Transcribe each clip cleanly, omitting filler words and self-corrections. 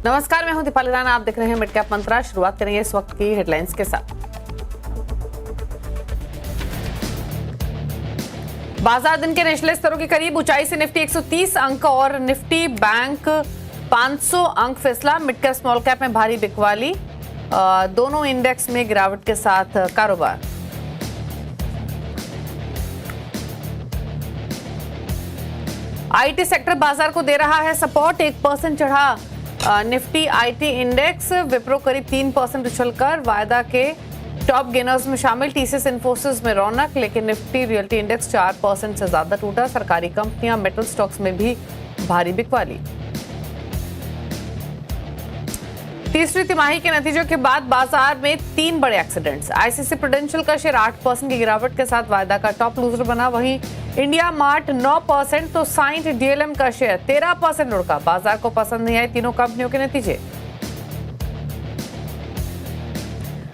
नमस्कार, मैं हूं दीपाली राणा। आप देख रहे हैं मिड कैप मंत्रा। शुरुआत करेंगे इस वक्त की हेडलाइंस के साथ। बाजार दिन के निचले स्तरों के करीब, ऊंचाई से निफ्टी 130 अंक और निफ्टी बैंक 500 अंक फिसला। मिड कैप स्मॉल कैप में भारी बिकवाली, दोनों इंडेक्स में गिरावट के साथ कारोबार। आईटी सेक्टर बाजार को दे रहा है सपोर्ट, 1% चढ़ा निफ्टी आईटी इंडेक्स। विप्रो करीब 3% उछलकर वायदा के टॉप गेनर्स में शामिल। टीसीएस इन्फोसिस में रौनक, लेकिन निफ्टी रियल्टी इंडेक्स 4% से ज्यादा टूटा। सरकारी कंपनियां मेटल स्टॉक्स में भी भारी बिकवाली। तीसरी तिमाही के नतीजों के बाद बाजार में 3 बड़े एक्सीडेंट्स। आईसीसी प्रूडेंशियल का शेयर 8% की गिरावट के साथ वायदा का टॉप लूजर बना। वहीं इंडिया मार्ट 9% तो साइंट डीएलएम का शेयर 13% लुढ़का। बाजार को पसंद नहीं आए तीनों कंपनियों के नतीजे।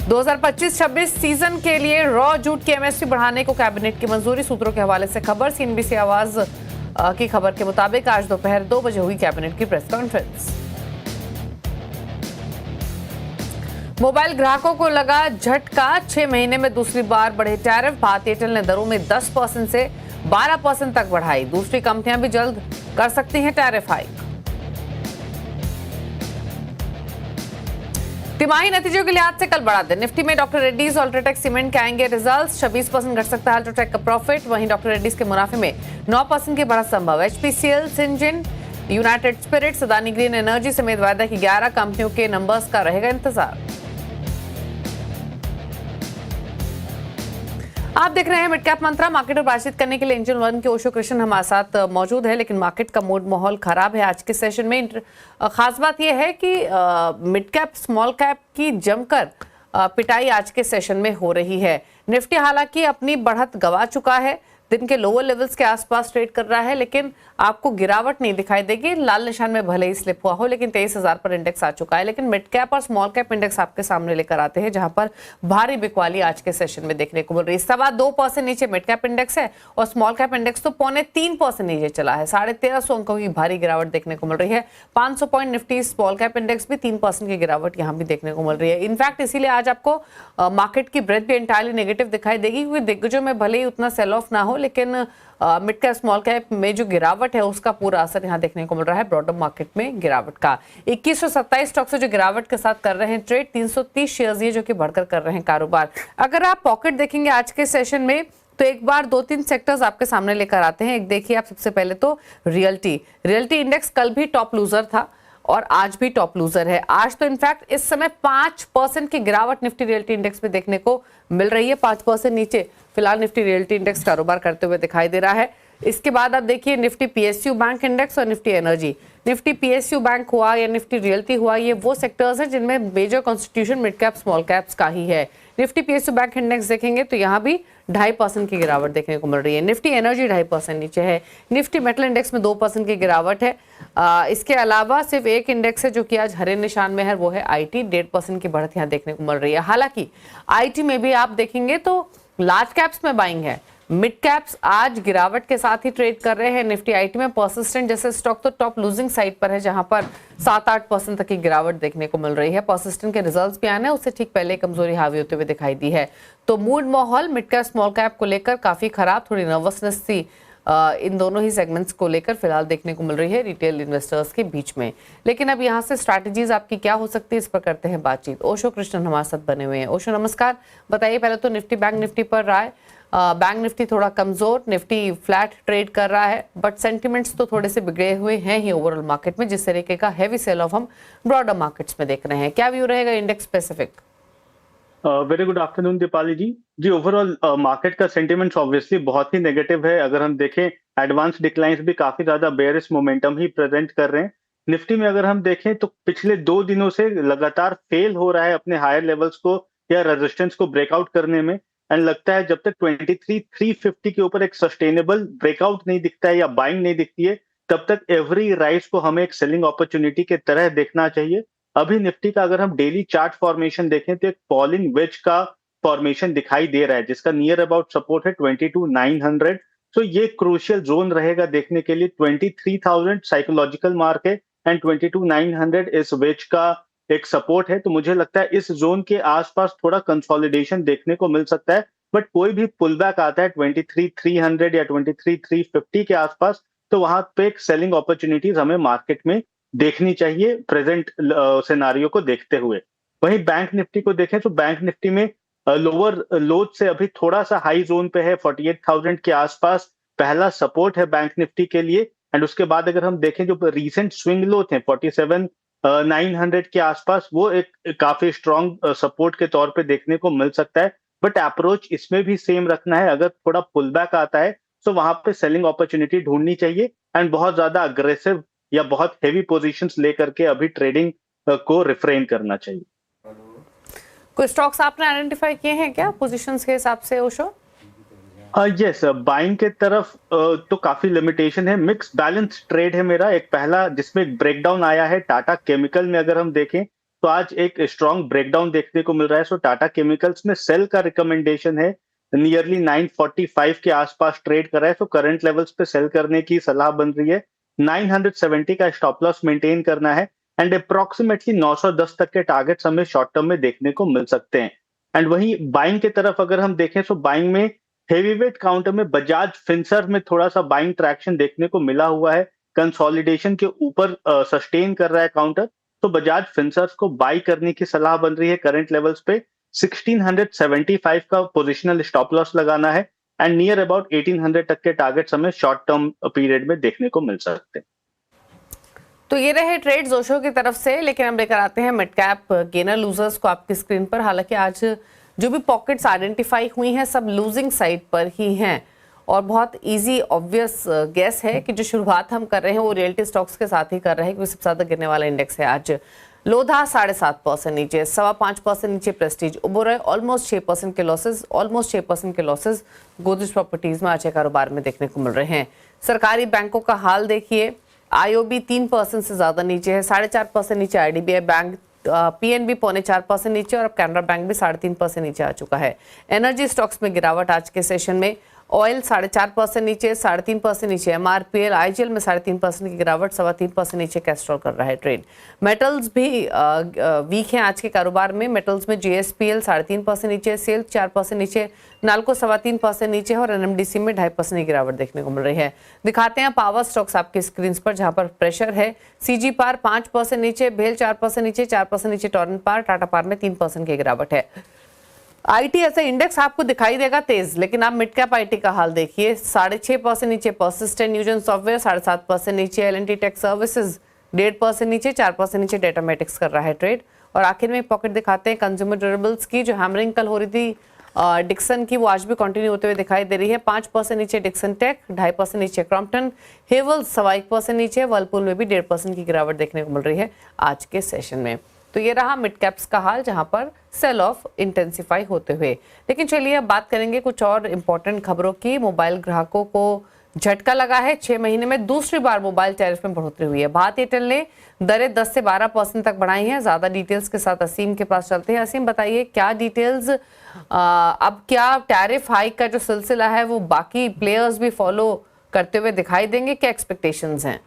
2025-26 सीजन के लिए रॉ जूट की एमएसपी बढ़ाने को कैबिनेट की मंजूरी। सूत्रों के हवाले से खबर। सीएनबीसी आवाज की खबर के मुताबिक आज दोपहर 2 बजे हुई कैबिनेट की प्रेस कॉन्फ्रेंस। मोबाइल ग्राहकों को लगा झटका, 6 महीने में दूसरी बार बढ़े टैरिफ। भारतीय एयरटेल ने दरों में 10% से 12% तक बढ़ाई। दूसरी कंपनियां भी जल्द कर सकती हैं टैरिफ हाइक। तिमाही नतीजों के लिहाज से कल बड़ा दिन। निफ्टी में डॉक्टर रेड्डीज, अल्ट्राटेक सीमेंट के आएंगे रिजल्ट्स। 26% घट सकता है अल्ट्राटेक का प्रॉफिट। वहीं डॉक्टर रेड्डीज के मुनाफे में 9% की बढ़त संभव। HPCL, Syngene, United Spirits, Adani Green Energy समेत वायदा की 11 कंपनियों के नंबर्स का रहेगा इंतजार। आप देख रहे हैं मिड कैप मंत्रा। मार्केट पर बातचीत करने के लिए एंजल वन के ओशो कृष्ण हमारे साथ मौजूद है, लेकिन मार्केट का मूड माहौल खराब है आज के सेशन में। खास बात यह है कि मिड कैप स्मॉल कैप की जमकर पिटाई आज के सेशन में हो रही है। निफ्टी हालांकि अपनी बढ़त गंवा चुका है, दिन के लोअर लेवल्स के आसपास ट्रेड कर रहा है, लेकिन आपको गिरावट नहीं दिखाई देगी। लाल निशान में भले ही स्लिप हुआ हो, लेकिन 23,000 पर इंडेक्स आ चुका है। लेकिन मिड कैप और स्मॉल कैप इंडेक्स आपके सामने लेकर आते हैं, जहां पर भारी बिकवाली आज के सेशन में देखने को मिल रही है। 2.25% नीचे मिड कैप इंडेक्स है और स्मॉल कैप इंडेक्स तो 3.25% नीचे चला है। 1350 अंकों की भारी गिरावट देखने को मिल रही है। 500 point Nifty small cap index भी 3% की गिरावट यहां भी देखने को मिल रही है। इनफैक्ट इसीलिए आज आपको मार्केट की ब्रेथ भी एंटायरली नेगेटिव दिखाई देगी, क्योंकि दिग्गजों में भले ही उतना सेल ऑफ ना हो, लेकिन मिड कैप स्मॉल कैप में जो गिरावट है उसका पूरा असर यहां देखने को मिल रहा है ब्रॉडर मार्केट में गिरावट का। 2127 स्टॉक से जो गिरावट के साथ कर रहे हैं ट्रेड, 330 शेयर्स ये जो कि बढ़कर कर रहे हैं कारोबार। अगर आप पॉकेट देखेंगे आज के सेशन में तो एक बार 2-3 सेक्टर्स आपके सामने लेकर आते हैं। एक देखिए आप, सबसे पहले तो रियल्टी इंडेक्स कल भी टॉप लूजर था और आज भी टॉप लूजर है। आज तो इनफैक्ट इस समय 5% की गिरावट निफ्टी रियल्टी इंडेक्स में देखने को मिल रही है। 5% नीचे फिलहाल निफ्टी रियल्टी इंडेक्स कारोबार करते हुए दिखाई दे रहा है। इसके बाद आप देखिए निफ्टी पीएसयू बैंक इंडेक्स और Nifty energy. Nifty PSU bank हुआ या निफ्टी रियल्टी हुआ, ये वो सेक्टर्स हैं जिनमें major constitution mid cap small caps का ही है। निफ्टी पीएसयू बैंक इंडेक्स देखेंगे तो यहाँ भी 2.5% की गिरावट देखने को मिल रही है। निफ्टी एनर्जी 2.5% नीचे है। निफ्टी मेटल इंडेक्स में 2% की गिरावट है। इसके अलावा सिर्फ एक इंडेक्स है जो कि आज हरे निशान में है, वो है आईटी। 1.5% की बढ़त यहाँ देखने को मिल रही है। हालांकि आईटी में भी आप देखेंगे तो लार्ज कैप्स में बाइंग है। मिड कैप्स आज गिरावट के साथ ही ट्रेड कर रहे हैं। निफ्टी आईटी में पर्सिस्टेंट जैसे स्टॉक तो टॉप लूजिंग साइड पर है, जहां पर 7-8% तक की गिरावट देखने को मिल रही है। पर्सिस्टेंट के रिजल्ट्स भी आने उससे ठीक पहले कमजोरी हावी होते हुए दिखाई दी है। तो मूड माहौल मिड कैप स्मॉल कैप को लेकर काफी खराब, थोड़ी नर्वसनेस थी इन दोनों ही सेगमेंट्स को लेकर फिलहाल देखने को मिल रही है रिटेल इन्वेस्टर्स के बीच में। लेकिन अब यहाँ से स्ट्रैटेजीज आपकी क्या हो सकती है, इस पर करते हैं बातचीत। ओशो कृष्णन हमारे साथ बने हुए हैं। ओशो नमस्कार, बताइए पहले तो निफ्टी बैंक निफ्टी पर राय। बैंक निफ्टी थोड़ा कमजोर, निफ्टी फ्लैट ट्रेड कर रहा है, बट सेंटिमेंट्स तो थोड़े से बिगड़े हुए हैं ही ओवरऑल मार्केट में, जिस तरीके का हैवी सेल ऑफ हम ब्रॉडर मार्केट्स में देख रहे हैं। क्या व्यू रहेगा index specific? Very good afternoon Deepali ji overall market का सेंटिमेंट्स ऑब्वियसली बहुत ही नेगेटिव है। अगर हम देखें एडवांस डिक्लाइंस भी काफी ज्यादा बेयरिश मोमेंटम ही प्रेजेंट कर रहे हैं। निफ्टी में अगर हम देखें तो पिछले 2 दिनों से लगातार फेल हो रहा है अपने हायर लेवल्स को या रेजिस्टेंस को ब्रेकआउट करने में। एंड लगता है जब तक 23,350 के ऊपर एक सस्टेनेबल ब्रेकआउट नहीं दिखता है या बाइंग नहीं दिखती है, तब तक एवरी राइज को हमें एक सेलिंग अपॉर्चुनिटी के तरह देखना चाहिए। अभी निफ्टी का अगर हम डेली चार्ट फॉर्मेशन देखें तो एक फॉलिंग वेज का फॉर्मेशन दिखाई दे रहा है, जिसका नियर अबाउट सपोर्ट है 22,900। तो ये क्रूशियल जोन रहेगा देखने के लिए। 23,000 साइकोलॉजिकल मार्क है, एंड 22,900 इस वेज का एक सपोर्ट है। तो मुझे लगता है इस जोन के आसपास थोड़ा कंसोलिडेशन देखने को मिल सकता है, बट कोई भी पुल बैक आता है 23,300 या 23,350 के आसपास, तो वहां पे एक सेलिंग अपॉर्चुनिटीज हमें मार्केट में देखनी चाहिए प्रेजेंट सिनारियो को देखते हुए। वहीं बैंक निफ्टी को देखें तो बैंक निफ्टी में लोअर लोज से अभी थोड़ा सा हाई जोन पे है, 48,000 के आसपास पहला सपोर्ट है बैंक निफ्टी के लिए। एंड उसके बाद अगर हम देखें जो रिसेंट स्विंग लो थे 47,900 के आसपास, वो एक काफी स्ट्रॉन्ग सपोर्ट के तौर पे देखने को मिल सकता है। बट अप्रोच इसमें भी सेम रखना है, अगर थोड़ा पुल बैक आता है तो वहां पे सेलिंग अपॉर्चुनिटी ढूंढनी चाहिए एंड बहुत ज्यादा अग्रेसिव या बहुत हेवी पोजीशंस लेकर के अभी ट्रेडिंग को रिफ्रेन करना चाहिए। कोई स्टॉक्स आपने आइडेंटिफाई किए हैं क्या पोजीशंस के हिसाब से ओशो? यस, बाइंग के तरफ तो काफी लिमिटेशन है, मिक्स बैलेंस ट्रेड है मेरा। एक पहला जिसमें एक ब्रेकडाउन आया है टाटा केमिकल में, अगर हम देखें तो आज एक स्ट्रॉन्ग ब्रेकडाउन देखने को मिल रहा है। सो टाटा केमिकल्स में सेल का रिकमेंडेशन है, नियरली 945 के आसपास ट्रेड कर रहा है। तो करंट लेवल्स पे सेल करने की सलाह बन रही है। 970 का स्टॉप लॉस मेंटेन करना है एंड अप्रोक्सीमेटली 910 तक के टारगेट्स हमें शॉर्ट टर्म में देखने को मिल सकते हैं। एंड वहीं बाइंग की तरफ अगर हम देखें तो बाइंग में हेवीवेट काउंटर में बजाज फिनसर्व में थोड़ा सा बाइंग ट्रैक्शन देखने को मिला हुआ है, कंसोलिडेशन के ऊपर सस्टेन कर रहा है काउंटर। तो बजाज फिनसर्व को बाई करने की सलाह बन रही है करंट लेवल्स पे। 1675 का पोजिशनल स्टॉप लॉस लगाना है एंड नियर अबाउट 1800 तक के टारगेट्स हमें शॉर्ट टर्म पीरियड में देखने को मिल सकते हैं। तो ये रहे ट्रेड जोशो की तरफ से, लेकिन हम लेकर आते हैं मिड कैप गेनर लूजर्स को आपकी स्क्रीन पर। हालांकि आज जो भी पॉकेट्स आइडेंटिफाई हुई हैं सब लूजिंग साइड पर ही हैं और बहुत इजी ऑब्वियस गेस है कि जो शुरुआत हम कर रहे हैं वो रियल्टी स्टॉक्स के साथ ही कर रहे हैं, क्योंकि सबसे ज्यादा गिरने वाला इंडेक्स है आज। लोधा 7.5% नीचे, 5.25% नीचे प्रेस्टीज, ओबेरॉय ऑलमोस्ट 6% के लॉसेज, गोदरेज प्रॉपर्टीज में आज के कारोबार में देखने को मिल रहे हैं। सरकारी बैंकों का हाल देखिए, आईओबी 3% से ज्यादा नीचे है, 4.5% नीचे आईडीबीआई बैंक, पीएनबी 4.25% नीचे और अब कैनरा बैंक भी 3.5% नीचे आ चुका है। एनर्जी स्टॉक्स में गिरावट आज के सेशन में, ऑयल 4.5% नीचे, 3.5% नीचे एमआरपीएल, आईजीएल में 3.5% की गिरावट, 3.25% नीचे कैस्ट्रॉल कर रहा है ट्रेड। मेटल्स भी वीक हैं आज के कारोबार में। मेटल्स में जीएसपीएल 3.5% नीचे, सेल 4% नीचे, नाल्को 3.25% नीचे और एनएमडीसी में 2.5% की गिरावट देखने को मिल रही है। दिखाते हैं पावर स्टॉक्स आपकी स्क्रीन पर, जहां पर प्रेशर है। सीजी पार 5% नीचे, भेल 4% नीचे, 4% नीचे टॉरेंट पार, टाटा पार में 3% की गिरावट है। आईटी ऐसा इंडेक्स आपको दिखाई देगा तेज, लेकिन आप मिड कैप आईटी का हाल देखिए, 6.5% नीचे पर्सिस्टेंट, न्यूजन सॉफ्टवेयर 7.5% नीचे, एलएनटी टेक सर्विसेज 1.5% नीचे, 4% नीचे डेटामेटिक्स कर रहा है ट्रेड। और आखिर में पॉकेट दिखाते हैं कंज्यूमर ड्यूरेबल्स की, जो हैमरिंग कल हो रही थी डिक्सन की, वो आज भी कंटिन्यू होते हुए दिखाई दे रही है। 5% नीचे डिक्सन टेक, 2.5% नीचे क्रॉम्पटन, हेवल्स 1% नीचे, वर्लपूल में भी 1.5% की गिरावट देखने को मिल रही है आज के सेशन में। तो ये रहा मिड कैप्स का हाल, जहां पर सेल ऑफ इंटेंसिफाई होते हुए। लेकिन चलिए अब बात करेंगे कुछ और इंपॉर्टेंट खबरों की। मोबाइल ग्राहकों को झटका लगा है, 6 महीने में दूसरी बार मोबाइल टैरिफ में बढ़ोतरी हुई है। भारती एयरटेल ने दरें 10 से 12% तक बढ़ाई हैं। ज्यादा डिटेल्स के साथ असीम के पास चलते हैं। असीम, बताइए क्या डिटेल्स, अब क्या टैरिफ हाइक का जो सिलसिला है वो बाकी प्लेयर्स भी फॉलो करते हुए दिखाई देंगे, क्या एक्सपेक्टेशंस हैं?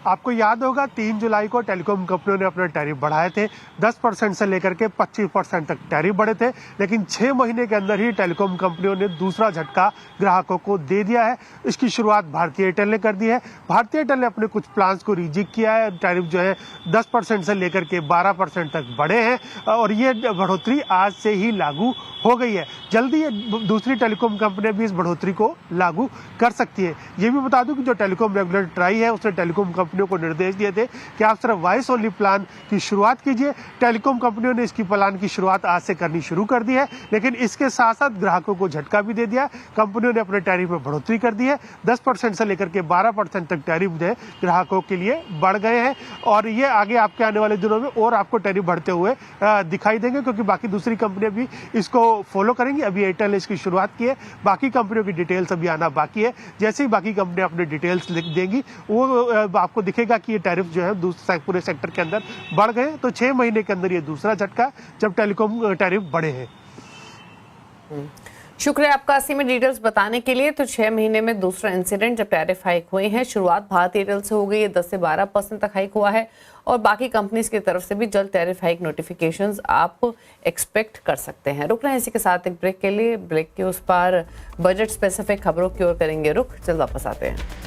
आपको याद होगा 3 जुलाई को टेलीकॉम कंपनियों ने अपने टैरिफ बढ़ाए थे, 10% से लेकर के 25% तक टैरिफ बढ़े थे। लेकिन 6 महीने के अंदर ही टेलीकॉम कंपनियों ने दूसरा झटका ग्राहकों को दे दिया है। इसकी शुरुआत भारती एयरटेल ने कर दी है। भारती एयरटेल ने अपने कुछ प्लान्स को रिजिक किया है। टैरिफ जो है 10% से लेकर के 12% तक बढ़े हैं और ये बढ़ोतरी आज से ही लागू हो गई है। जल्दी ये दूसरी टेलीकॉम कंपनियां भी इस बढ़ोतरी को लागू कर सकती है। ये भी बता दूं कि जो टेलीकॉम रेगुलेटर ट्राई है उसने टेलीकॉम कंपनियों को निर्देश दिए थे कि आप सिर्फ वॉइस ओनली प्लान की शुरुआत कीजिए। टेलीकॉम कंपनियों ने इसकी प्लान की शुरुआत आज से करनी शुरू कर दी है, लेकिन इसके साथ साथ ग्राहकों को झटका भी दे दिया। कंपनियों ने अपने टैरिफ में बढ़ोतरी कर दी है। 10% से लेकर के 12% तक टैरिफ जो है ग्राहकों के लिए बढ़ गए हैं और ये आगे आपके आने वाले दिनों में और आपको टैरिफ बढ़ते हुए दिखाई देंगे, क्योंकि बाकी दूसरी कंपनियां भी इसको फॉलो करेंगी। अभी एयरटेल ने इसकी शुरुआत की है, बाकी कंपनियों की डिटेल्स अभी आना बाकी है। जैसे ही बाकी कंपनियां अपने डिटेल्स लिख देंगी वो आपको दिखेगा कि ये टैरिफ जो है पूरे सेक्टर के अंदर बढ़ गए। तो 6 महीने के अंदर ये दूसरा झटका जब टेलीकॉम टैरिफ बढ़े हैं। शुक्रिया आपका असीम में डिटेल्स बताने के लिए। तो 6 महीने में दूसरा इंसिडेंट जब टैरिफ हाइक हुए हैं। शुरुआत भारतीय एयरटेल से हो गई है, 10 से 12% तक हाइक हुआ है और बाकी कंपनीज की तरफ से भी जल्द टैरिफ हाइक नोटिफिकेशंस आप एक्सपेक्ट कर सकते हैं। रुक रहे हैं इसी के साथ एक ब्रेक के लिए। ब्रेक के उस पार बजट स्पेसिफिक खबरों की ओर करेंगे रुख। जल्द वापस आते हैं।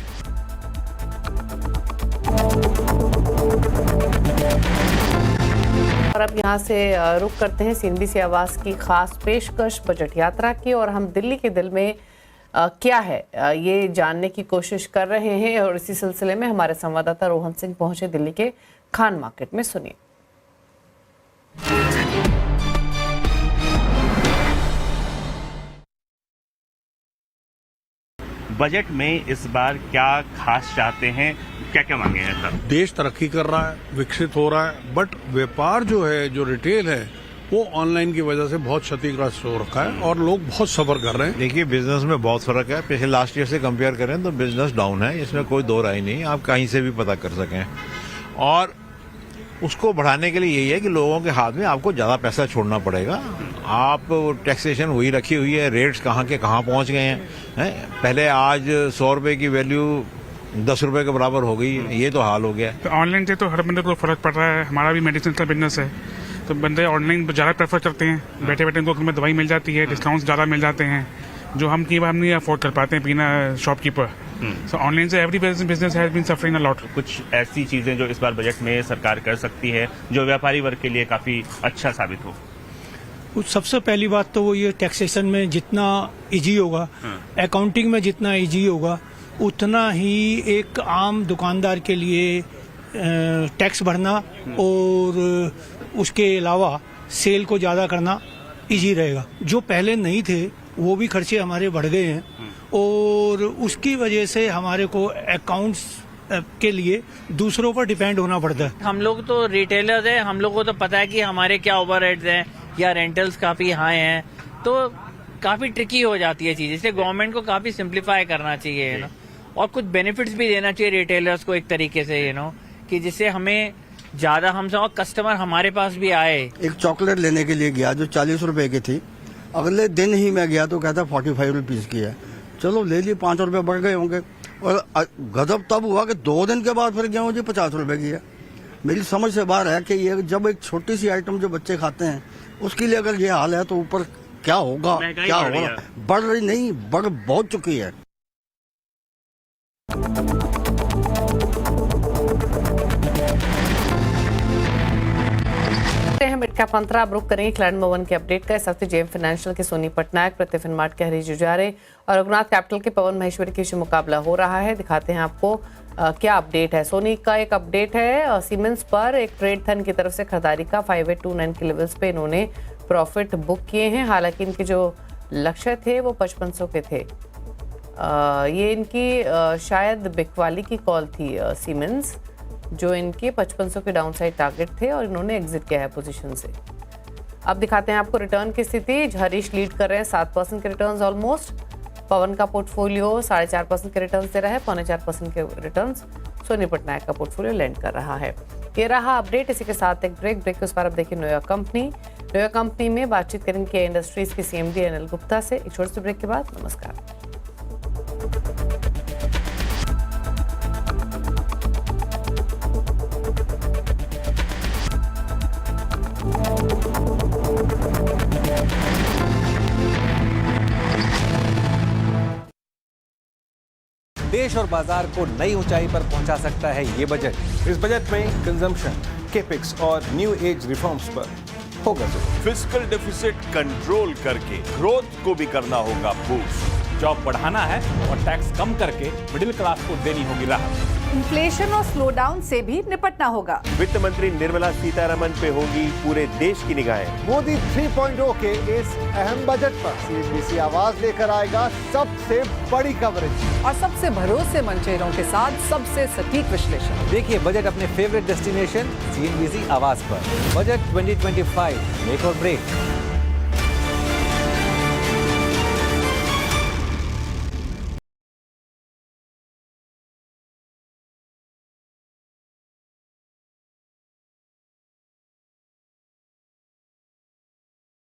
और अब यहाँ से रुक करते हैं सीएनबीसी आवाज की खास पेशकश बजट यात्रा की, और हम दिल्ली के दिल में क्या है ये जानने की कोशिश कर रहे हैं। और इसी सिलसिले में हमारे संवाददाता रोहन सिंह पहुंचे दिल्ली के खान मार्केट में। सुनिए। बजट में इस बार क्या खास चाहते हैं, क्या क्या मांगे हैं सर? देश तरक्की कर रहा है, विकसित हो रहा है, बट व्यापार जो है, जो रिटेल है, वो ऑनलाइन की वजह से बहुत क्षतिग्रस्त हो रखा है और लोग बहुत सफर कर रहे हैं। देखिए, बिजनेस में बहुत फर्क है। पिछले लास्ट ईयर से कंपेयर करें तो बिजनेस डाउन है, इसमें कोई दो राय नहीं, आप कहीं से भी पता कर सकें। और उसको बढ़ाने के लिए यही है कि लोगों के हाथ में आपको ज्यादा पैसा छोड़ना पड़ेगा। आप टैक्सेशन वही रखी हुई है, रेट्स कहाँ के कहाँ पहुंच गए हैं। पहले आज 100 रुपए की वैल्यू 10 रुपए के बराबर हो गई, ये तो हाल हो गया। तो ऑनलाइन से तो हर बंदे को फर्क पड़ रहा है। हमारा भी मेडिसिन का बिजनेस है, तो बंदे ऑनलाइन ज़्यादा प्रेफर करते हैं। बैठे बैठे उनको में दवाई मिल जाती है, डिस्काउंट्स ज़्यादा मिल जाते हैं, जो हम नहीं अफोर्ड कर पाते हैं बिना शॉपकीपर। सो ऑनलाइन से every business has been suffering a lot. कुछ ऐसी चीजें जो इस बार बजट में सरकार कर सकती है जो व्यापारी वर्ग के लिए काफी अच्छा साबित हो? कुछ सबसे पहली बात तो वो ये टैक्सेशन में जितना इजी होगा, अकाउंटिंग में जितना इजी होगा, उतना ही एक आम दुकानदार के लिए टैक्स भरना और उसके अलावा सेल को ज़्यादा करना इजी रहेगा। जो पहले नहीं थे वो भी खर्चे हमारे बढ़ गए हैं और उसकी वजह से हमारे को अकाउंट्स के लिए दूसरों पर डिपेंड होना पड़ता है। हम लोग तो रिटेलर्स हैं, हम लोग को तो पता है कि हमारे क्या ओवरहेड्स हैं या रेंटल्स काफ़ी हाई हैं, तो काफ़ी ट्रिकी हो जाती है चीज़। इसलिए गवर्नमेंट को काफ़ी सिंप्लीफाई करना चाहिए ना, और कुछ बेनिफिट्स भी देना चाहिए रिटेलर्स को एक तरीके से कि जिससे हमें ज़्यादा हमसे और कस्टमर हमारे पास भी आए। एक चॉकलेट लेने के लिए गया जो 40 रुपए की थी, अगले दिन ही मैं गया तो कहता 45 रुपीज की है। चलो ले लिए, 5 रुपए बढ़ गए होंगे। और गजब तब हुआ कि 2 दिन के बाद फिर गया मुझे 50 रुपए की है। मेरी समझ से बाहर है कि ये जब एक छोटी सी आइटम जो बच्चे खाते हैं उसके लिए अगर ये हाल है तो ऊपर क्या होगा, क्या होगा। बढ़ रही नहीं, बढ़ बहुत चुकी है। मिड कैप मंत्रा अब रुक करेंगे क्लाइंट नंबर 1 के अपडेट का। इस हफ्ते जेएम फाइनेंशियल के सोनी पटनायक, प्रतिफिन मार्ट के हरीश जुजारे और रघुनाथ कैपिटल के पवन महेश्वरी के मुकाबला हो रहा है। दिखाते हैं आपको क्या अपडेट है। सोनी का एक अपडेट है, सीमेंस पर एक ट्रेड थन की तरफ से खरीदारी का 5829 के लेवल्स पे इन्होंने प्रॉफिट बुक किए हैं। हालांकि इनके जो लक्ष्य थे वो 5500 के थे। ये इनकी शायद बिकवाली की कॉल थी सीमेंस, जो इनके 5500 के डाउनसाइड टारगेट थे और इन्होंने एग्जिट किया है पोजीशन से। अब दिखाते हैं आपको रिटर्न की स्थिति। हरीश लीड कर रहे हैं 7% के रिटर्न्स ऑलमोस्ट। पवन का पोर्टफोलियो 4.5% के रिटर्न्स दे रहा है, 4.25% के रिटर्न्स सोनी पटनायक का पोर्टफोलियो लैंड कर रहा है। ये रहा अपडेट। इसी के साथ एक ब्रेक के उस पर अब देखिए नोया कंपनी में बातचीत करेंगे इंडस्ट्रीज के सीएमडी अनिल गुप्ता से। एक छोटे से ब्रेक के बाद नमस्कार। देश और बाजार को नई ऊंचाई पर पहुंचा सकता है ये बजट। इस बजट में कंजम्पशन, केपेक्स और न्यू एज रिफॉर्म्स पर होगा जोर। फिस्कल डेफिसिट कंट्रोल करके ग्रोथ को भी करना होगा बूस्ट। जॉब बढ़ाना है और टैक्स कम करके मिडिल क्लास को देनी होगी राहत। इन्फ्लेशन और स्लोडाउन से भी निपटना होगा। वित्त मंत्री निर्मला सीतारमण पे होगी पूरे देश की निगाहें। मोदी 3.0 के इस अहम बजट पर सीएनबीसी आवाज लेकर आएगा सबसे बड़ी कवरेज और सबसे भरोसेमंद चेहरों के साथ सबसे सटीक विश्लेषण। देखिए बजट अपने फेवरेट डेस्टिनेशन सीएनबीसी आवाज पर। बजट 2025 मेक और ब्रेक।